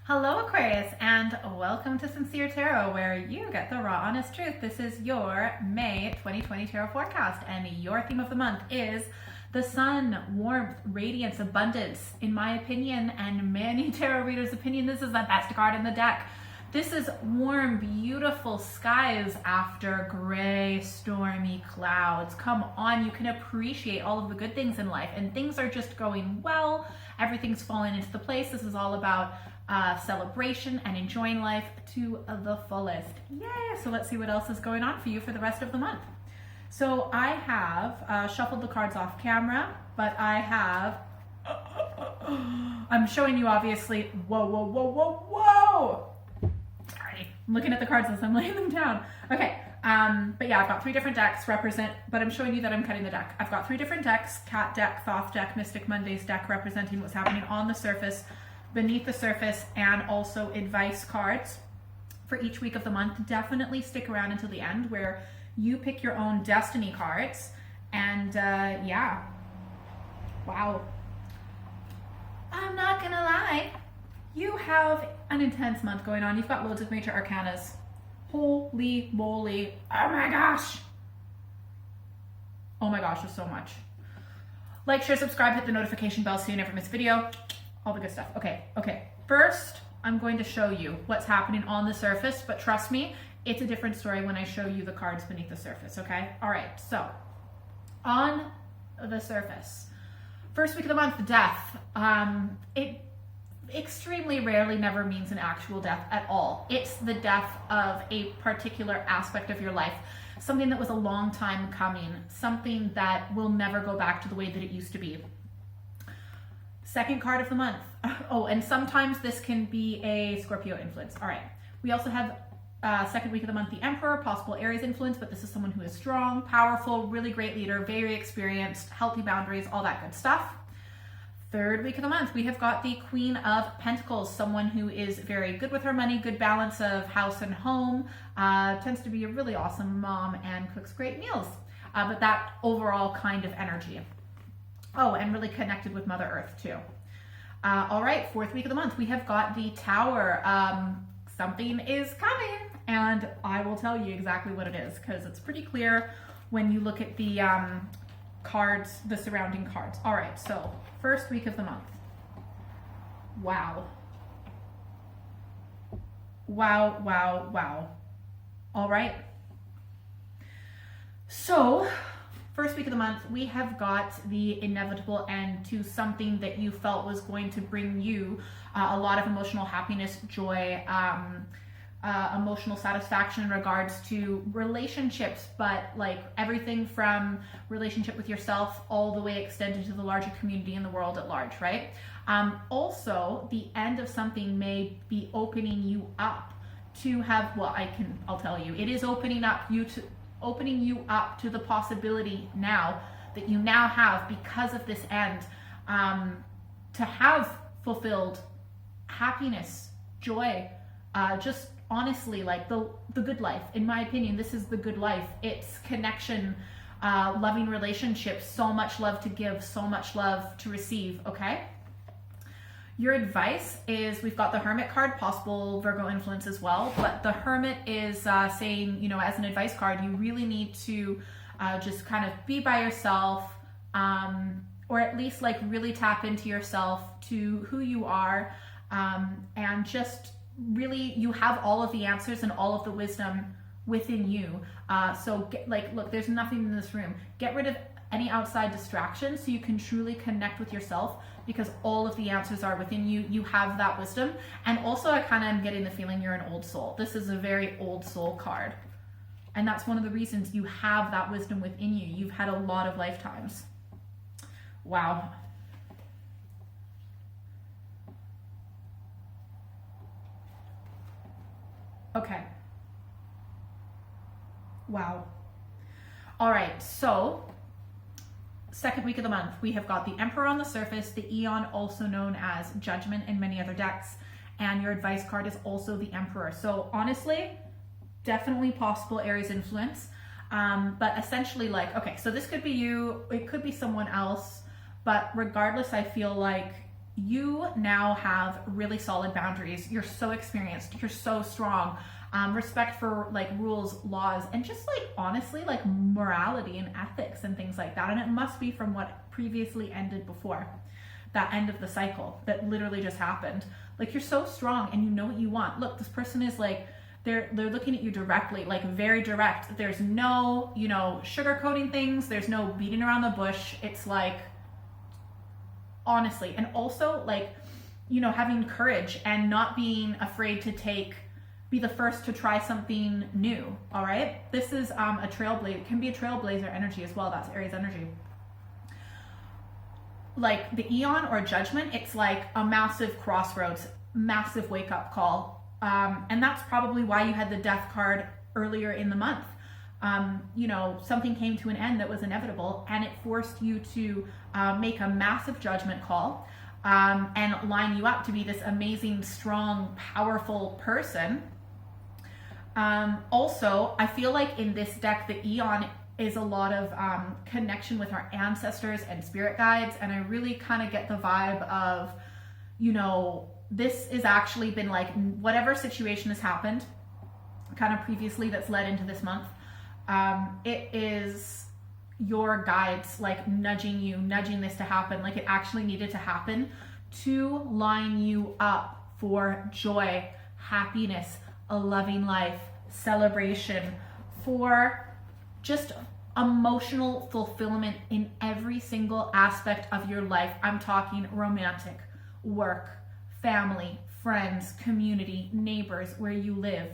Hello Aquarius, and welcome to Sincere Tarot, where you get the raw honest truth. This is your May 2020 tarot forecast, and your theme of the month is the sun, warmth, radiance, abundance. In my opinion, and many tarot readers' opinion, this is the best card in the deck. This is warm, beautiful skies after gray, stormy clouds. Come on, you can appreciate all of the good things in life, and things are just going well. Everything's falling into the place. This is all about celebration and enjoying life to the fullest. Yay! So let's see what else is going on for you for the rest of the month. So I have shuffled the cards off camera, but I have, I'm showing you obviously, whoa, whoa, whoa, whoa, whoa! Sorry, I'm looking at the cards as I'm laying them down. Okay, but yeah, I've got three different decks but I'm showing you that I'm cutting the deck. I've got three different decks: Cat deck, Thoth deck, Mystic Mondays deck, representing what's happening on the surface, beneath the surface, and also advice cards for each week of the month. Definitely stick around until the end where you pick your own destiny cards. And yeah, wow. I'm not gonna lie, you have an intense month going on. You've got loads of major arcanas. Holy moly, oh my gosh. Oh my gosh, there's so much. Like, share, subscribe, hit the notification bell so you never miss a video. All the good stuff. Okay. First, I'm going to show you what's happening on the surface, but trust me, it's a different story when I show you the cards beneath the surface, okay? All right, so on the surface, first week of the month, death. It extremely rarely never means an actual death at all. It's the death of a particular aspect of your life, something that was a long time coming, something that will never go back to the way that it used to be. Second card of the month. Oh, and sometimes this can be a Scorpio influence. All right. We also have second week of the month, the Emperor, possible Aries influence, but this is someone who is strong, powerful, really great leader, very experienced, healthy boundaries, all that good stuff. Third week of the month, we have got the Queen of Pentacles, someone who is very good with her money, good balance of house and home, tends to be a really awesome mom and cooks great meals, but that overall kind of energy. Oh, and really connected with Mother Earth too. All right, fourth week of the month, we have got the Tower. Something is coming, and I will tell you exactly what it is because it's pretty clear when you look at the cards, the surrounding cards. All right, so first week of the month. Wow. Wow, wow, wow. All right. So, first week of the month, we have got the inevitable end to something that you felt was going to bring you a lot of emotional happiness, joy, emotional satisfaction in regards to relationships, but like everything from relationship with yourself all the way extended to the larger community and the world at large, right? Also, the end of something may be opening you up to have, well, I'll tell you, it is opening you up to the possibility now that you now have, because of this end, to have fulfilled happiness, joy, just honestly, like the good life. In my opinion, this is the good life. It's connection, loving relationships, so much love to give, so much love to receive, okay? Your advice is, we've got the Hermit card, possible Virgo influence as well, but the Hermit is saying, you know, as an advice card, you really need to just kind of be by yourself, or at least like really tap into yourself, to who you are, and just really, you have all of the answers and all of the wisdom within you. So look, there's nothing in this room. Get rid of any outside distractions so you can truly connect with yourself, because all of the answers are within you. You have that wisdom. And also, I kind of am getting the feeling you're an old soul. This is a very old soul card. And that's one of the reasons you have that wisdom within you. You've had a lot of lifetimes. Wow. Okay. Wow. All right, so second week of the month, we have got the Emperor on the surface, the Eon, also known as Judgment in many other decks, and your advice card is also the Emperor. So honestly, definitely possible Aries influence, but essentially, like, okay, so this could be you, it could be someone else, but regardless, I feel like you now have really solid boundaries. You're so experienced. You're so strong. Respect for like rules, laws, and just like honestly like morality and ethics and things like that. And it must be from what previously ended before, that end of the cycle that literally just happened. Like you're so strong and you know what you want. Look, this person is like, they're looking at you directly, like very direct. There's no, you know, sugarcoating things. There's no beating around the bush. It's like, honestly, and also like, you know, having courage and not being afraid to be the first to try something new. All right. This is a trailblazer. It can be a trailblazer energy as well. That's Aries energy. Like the Eon or Judgment, it's like a massive crossroads, massive wake up call. And that's probably why you had the Death card earlier in the month. You know, something came to an end that was inevitable, and it forced you to make a massive judgment call and line you up to be this amazing, strong, powerful person. Also, I feel like in this deck, the Eon is a lot of connection with our ancestors and spirit guides, and I really kind of get the vibe of, you know, this has actually been like whatever situation has happened kind of previously that's led into this month. It is your guides like nudging this to happen. Like it actually needed to happen to line you up for joy, happiness, a loving life, celebration, for just emotional fulfillment in every single aspect of your life. I'm talking romantic, work, family, friends, community, neighbors, where you live,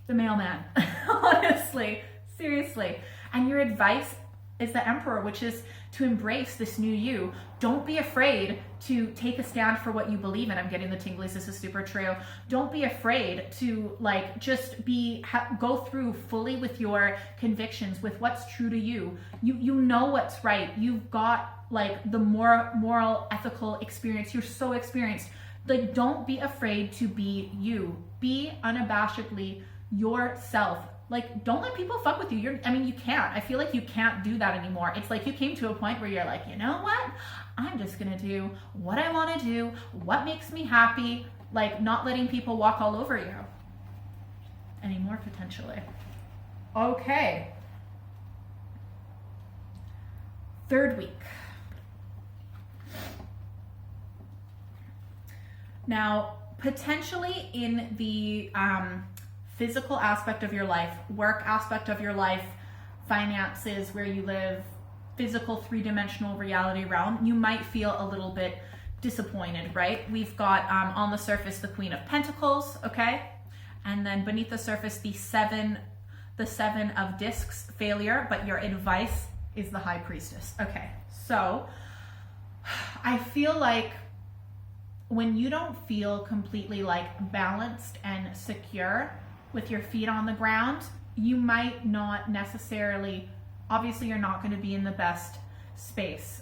the mailman, honestly, seriously. And your advice is the Emperor, which is to embrace this new you. Don't be afraid to take a stand for what you believe in. I'm getting the tinglies. This is super true. Don't be afraid to like just go through fully with your convictions, with what's true to you. You know what's right. You've got like the more moral, ethical experience. You're so experienced. Like, don't be afraid to be you. Be unabashedly yourself. Like, don't let people fuck with you. You can't. I feel like you can't do that anymore. It's like you came to a point where you're like, you know what? I'm just gonna do what I wanna do, what makes me happy, like not letting people walk all over you anymore, potentially. Okay. Third week. Now, potentially in the physical aspect of your life, work aspect of your life, finances, where you live, physical three-dimensional reality realm, you might feel a little bit disappointed, right? We've got on the surface the Queen of Pentacles, okay? And then beneath the surface the Seven of Discs, failure, but your advice is the High Priestess. Okay, so I feel like when you don't feel completely like balanced and secure with your feet on the ground, you might not necessarily, obviously you're not going to be in the best space.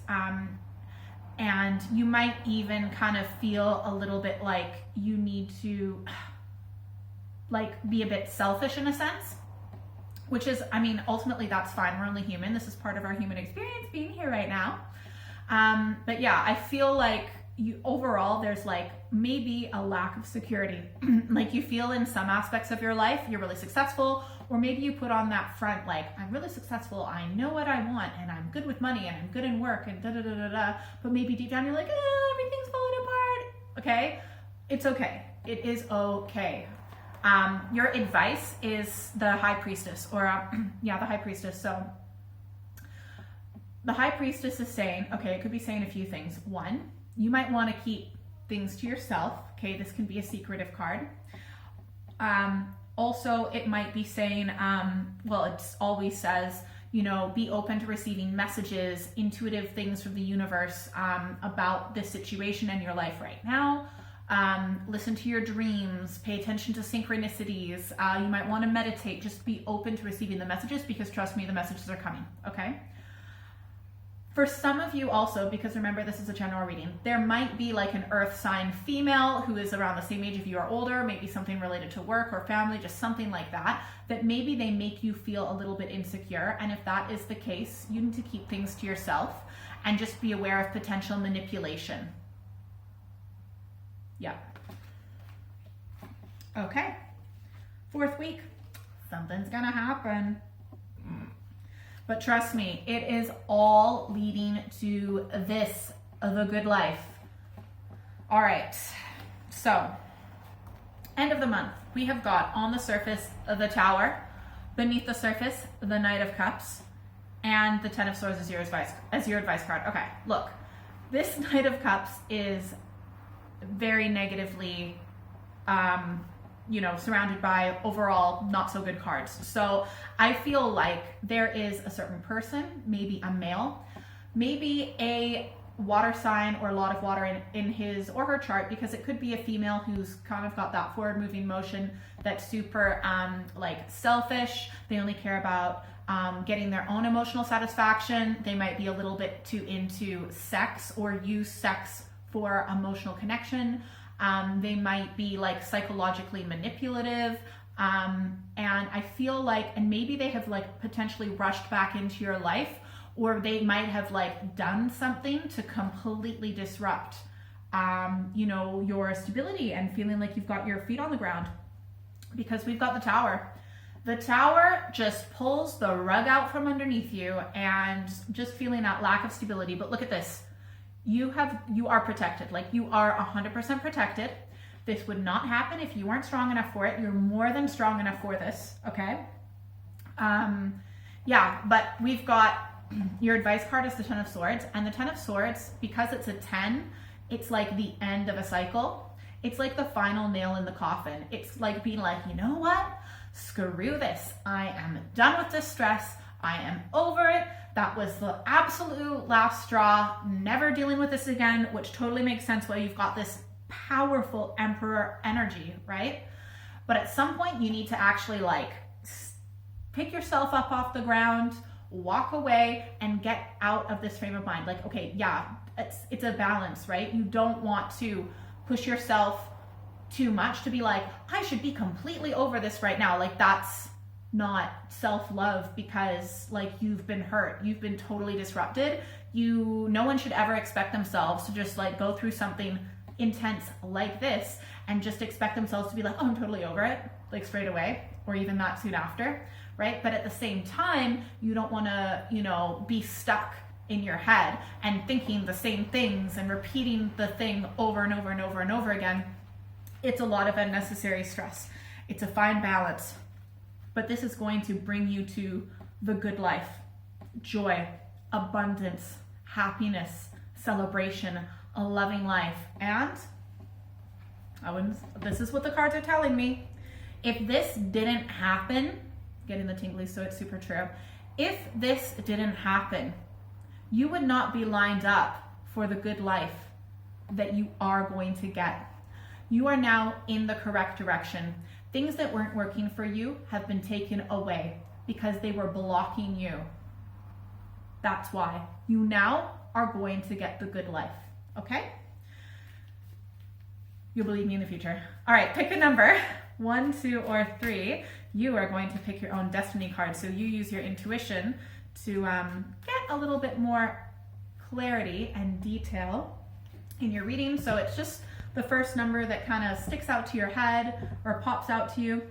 And you might even kind of feel a little bit like you need to like be a bit selfish in a sense, which is, ultimately that's fine. We're only human. This is part of our human experience being here right now. But yeah, I feel like overall there's like maybe a lack of security. Like you feel in some aspects of your life you're really successful, or maybe you put on that front like, I'm really successful, I know what I want, and I'm good with money, and I'm good in work, and da da da da da. But maybe deep down you're like, everything's falling apart. Okay, it's okay. It is okay. Your advice is the High Priestess, or the High Priestess. So the High Priestess is saying, okay, it could be saying a few things. One, you might want to keep things to yourself. Okay, this can be a secretive card. Also, it might be saying, it always says, be open to receiving messages, intuitive things from the universe about this situation in your life right now. Listen to your dreams, pay attention to synchronicities. You might want to meditate, just be open to receiving the messages, because trust me, the messages are coming, okay? For some of you also, because remember this is a general reading, there might be like an earth sign female who is around the same age if you are older, maybe something related to work or family, just something like that, that maybe they make you feel a little bit insecure. And if that is the case, you need to keep things to yourself and just be aware of potential manipulation. Yeah. Okay. 4th week. Something's gonna happen. But trust me, it is all leading to this, the good life. All right. So, end of the month, we have got on the surface the Tower, beneath the surface the Knight of Cups, and the Ten of Swords as your advice card. Okay, look, this Knight of Cups is very negatively, surrounded by overall not so good cards. So I feel like there is a certain person, maybe a male, maybe a water sign or a lot of water in his or her chart, because it could be a female who's kind of got that forward moving motion that's super selfish. They only care about getting their own emotional satisfaction. They might be a little bit too into sex or use sex for emotional connection. They might be like psychologically manipulative. And I feel like, and maybe they have like potentially rushed back into your life, or they might have like done something to completely disrupt, your stability and feeling like you've got your feet on the ground, because we've got the Tower. The Tower just pulls the rug out from underneath you and just feeling that lack of stability. But look at this. You are protected. Like, you are 100% protected. This would not happen if you weren't strong enough for it. You're more than strong enough for this. Okay. But we've got your advice card is the Ten of Swords, and the Ten of Swords, because it's a 10, it's like the end of a cycle. It's like the final nail in the coffin. It's like being like, you know what? Screw this. I am done with this stress. I am over it. That was the absolute last straw. Never dealing with this again, which totally makes sense why you've got this powerful Emperor energy, right? But at some point you need to actually like pick yourself up off the ground, walk away, and get out of this frame of mind. Like, okay, yeah, it's a balance, right? You don't want to push yourself too much to be like, I should be completely over this right now. Like, that's not self-love, because like you've been hurt, you've been totally disrupted. No one should ever expect themselves to just like go through something intense like this and just expect themselves to be like, oh, I'm totally over it, like straight away, or even that soon after, right? But at the same time, you don't want to, be stuck in your head and thinking the same things and repeating the thing over and over and over and over again. It's a lot of unnecessary stress. It's a fine balance. But this is going to bring you to the good life, joy, abundance, happiness, celebration, a loving life. And this is what the cards are telling me. If this didn't happen, getting the tingly, so it's super true. If this didn't happen, you would not be lined up for the good life that you are going to get. You are now in the correct direction. Things that weren't working for you have been taken away because they were blocking you. That's why. You now are going to get the good life, okay? You'll believe me in the future. All right, pick a number, 1, 2, or 3. You are going to pick your own destiny card. So you use your intuition to get a little bit more clarity and detail in your reading. So it's just the first number that kind of sticks out to your head or pops out to you.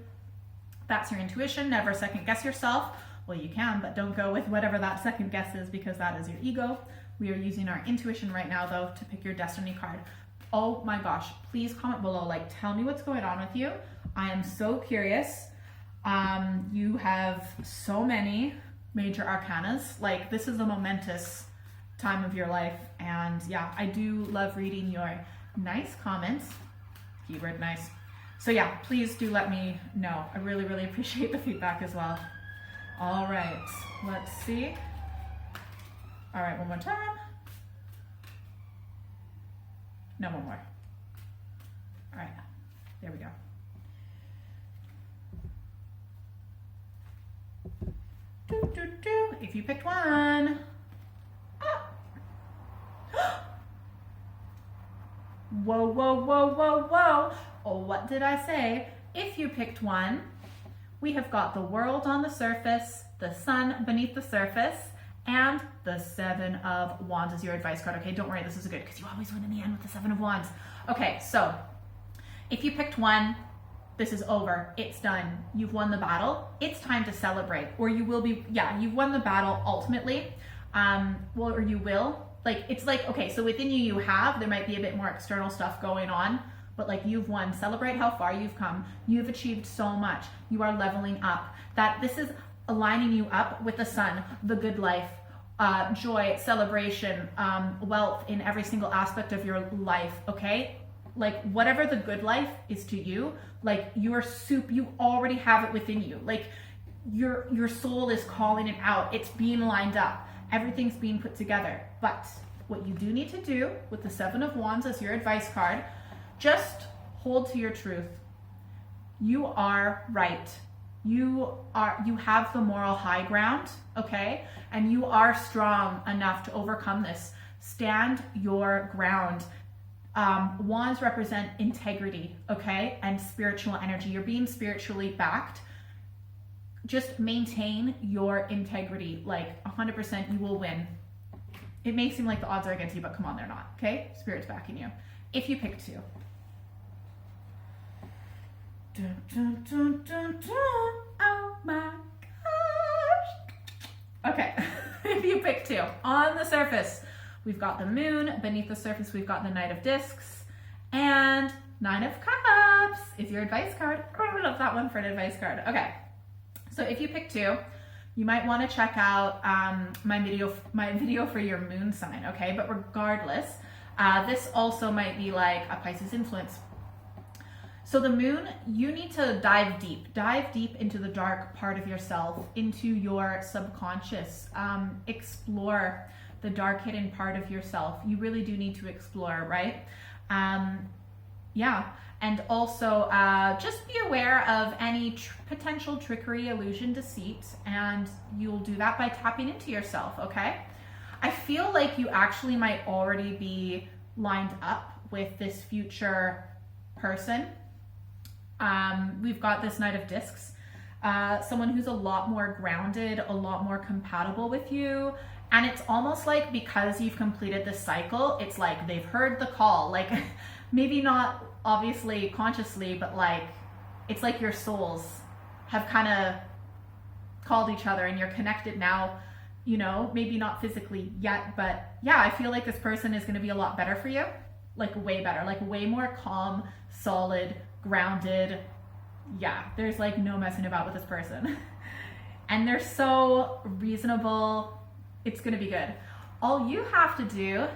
That's your intuition. Never second guess yourself. Well, you can, but don't go with whatever that second guess is, because that is your ego. We are using our intuition right now, though, to pick your destiny card. Oh my gosh, please comment below. Like, tell me what's going on with you. I am so curious. You have so many major arcanas. Like, this is a momentous time of your life. And yeah, I do love reading your nice comments. Keyword nice. So yeah, please do let me know. I really, really appreciate the feedback as well. All right, let's see. All right, one more time. No, one more. All right, there we go. If you picked one. Whoa, whoa, whoa, whoa, whoa. Oh, what did I say? If you picked one, we have got the World on the surface, the Sun beneath the surface, and the 7 of Wands is your advice card. Okay, don't worry, this is good, because you always win in the end with the 7 of Wands. Okay, so If you picked 1, this is over. It's done. You've won the battle. It's time to celebrate, or you will be, you've won the battle ultimately. Or you will. Like, it's like, okay, so within you have, there might be a bit more external stuff going on, but like, you've won. Celebrate how far you've come. You've achieved so much. You are leveling up. That this is aligning you up with the sun, the good life, joy, celebration, wealth in every single aspect of your life, okay? Like, whatever the good life is to you, like, you already have it within you. Like, your soul is calling it out. It's being lined up. Everything's being put together. But what you do need to do with the 7 of Wands as your advice card, just hold to your truth. You are right. You have the moral high ground, okay? And you are strong enough to overcome this. Stand your ground. Wands represent integrity, okay? And spiritual energy. You're being spiritually backed. Just maintain your integrity. Like 100% you will win. It may seem like the odds are against you, but come on, they're not, okay? Spirit's backing you. If you pick 2. Dun, dun, dun, dun, dun. Oh my gosh. Okay, if you pick 2, on the surface, we've got the moon. Beneath the surface, we've got the Knight of Discs. And 9 of Cups is your advice card. I love that one for an advice card. Okay, so if you pick 2, you might want to check out my video for your moon sign, okay? But regardless, this also might be like a Pisces influence. So the moon, you need to dive deep into the dark part of yourself, into your subconscious, explore the dark hidden part of yourself. You really do need to explore, right? And also just be aware of any potential trickery, illusion, deceit, and you'll do that by tapping into yourself, okay? I feel like you actually might already be lined up with this future person. We've got this Knight of Discs, someone who's a lot more grounded, a lot more compatible with you. And it's almost like because you've completed this cycle, it's like they've heard the call, like maybe not obviously consciously, but like it's like your souls have kind of called each other and you're connected now, you know, maybe not physically yet, but yeah, I feel like this person is going to be a lot better for you, like way better, like way more calm, solid, grounded. Yeah, there's like no messing about with this person. And they're so reasonable. It's going to be good. All you have to do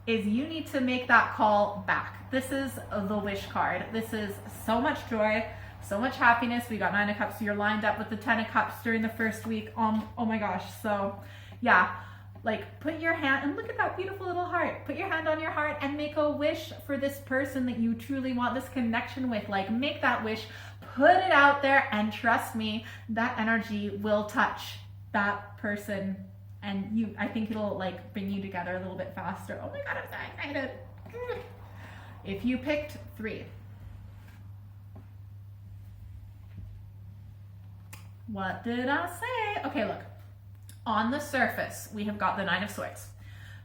is you need to make that call back. This is the wish card. This is so much joy, so much happiness. We got 9 of Cups. So you're lined up with the 10 of Cups during the first week. Oh my gosh. So yeah, like put your hand and look at that beautiful little heart. Put your hand on your heart and make a wish for this person that you truly want this connection with. Like make that wish, put it out there, and trust me, that energy will touch that person. And I think it'll like bring you together a little bit faster. Oh my God, I'm so excited. If you picked 3, what did I say? Okay, look. On the surface, we have got the 9 of Swords.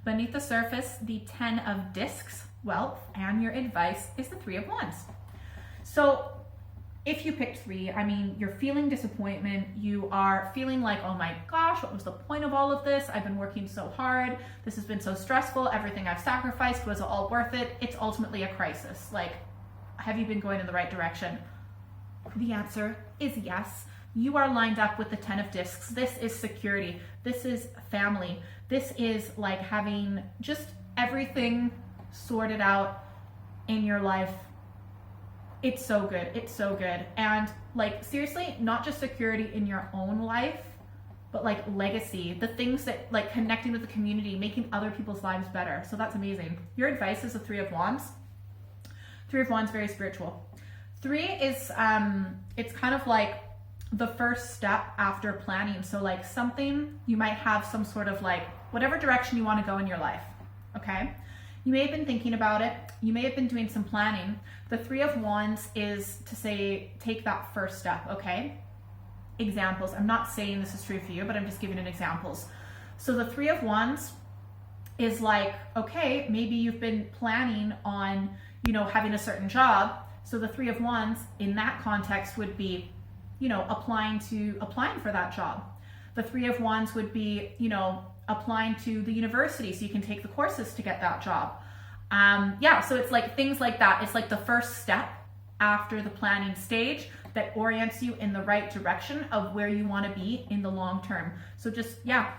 Beneath the surface, the 10 of Discs, wealth, and your advice is the 3 of Wands. So if you picked 3, I mean, you're feeling disappointment. You are feeling like, oh my gosh, what was the point of all of this? I've been working so hard. This has been so stressful. Everything I've sacrificed, was it all worth it? It's ultimately a crisis. Like, have you been going in the right direction? The answer is yes. You are lined up with the 10 of Discs. This is security. This is family. This is like having just everything sorted out in your life. It's so good. It's so good. And like, seriously, not just security in your own life, but like legacy, the things that like connecting with the community, making other people's lives better. So that's amazing. Your advice is the 3 of Wands. 3 of Wands, very spiritual. 3 is, it's kind of like the first step after planning. So like something, you might have some sort of like, whatever direction you want to go in your life. Okay. You may have been thinking about it. You may have been doing some planning. The 3 of Wands is to say, take that first step, okay? Examples. I'm not saying this is true for you, but I'm just giving it examples. So the 3 of Wands is like, okay, maybe you've been planning on, you know, having a certain job. So the Three of Wands in that context would be, you know, applying for that job. The Three of Wands would be, you know, applying to the university so you can take the courses to get that job. Yeah, so it's like things like that. It's like the first step after the planning stage that orients you in the right direction of where you want to be in the long term. So just, yeah,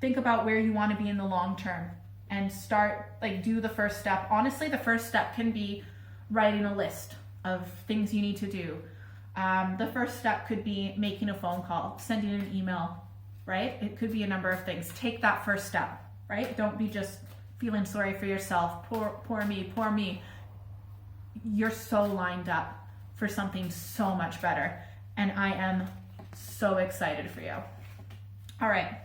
think about where you want to be in the long term and start, like, do the first step. Honestly, the first step can be writing a list of things you need to do. The first step could be making a phone call, sending an email, right? It could be a number of things. Take that first step, right? Don't be just feeling sorry for yourself. Poor me. You're so lined up for something so much better. And I am so excited for you. All right.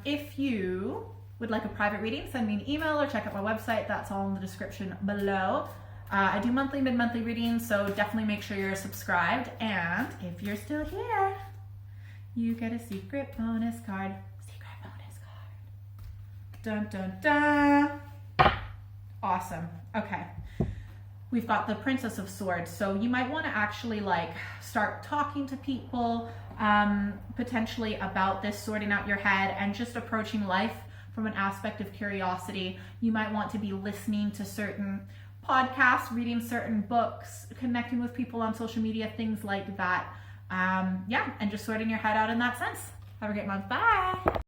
If you would like a private reading, send me an email or check out my website. That's all in the description below. I do monthly, mid-monthly readings, so definitely make sure you're subscribed. And if you're still here, you get a secret bonus card. Dun, dun, dun. Awesome. Okay. We've got the Princess of Swords. So you might want to actually like start talking to people potentially about this, sorting out your head and just approaching life from an aspect of curiosity. You might want to be listening to certain podcasts, reading certain books, connecting with people on social media, things like that. Yeah, and just sorting your head out in that sense. Have a great month. Bye.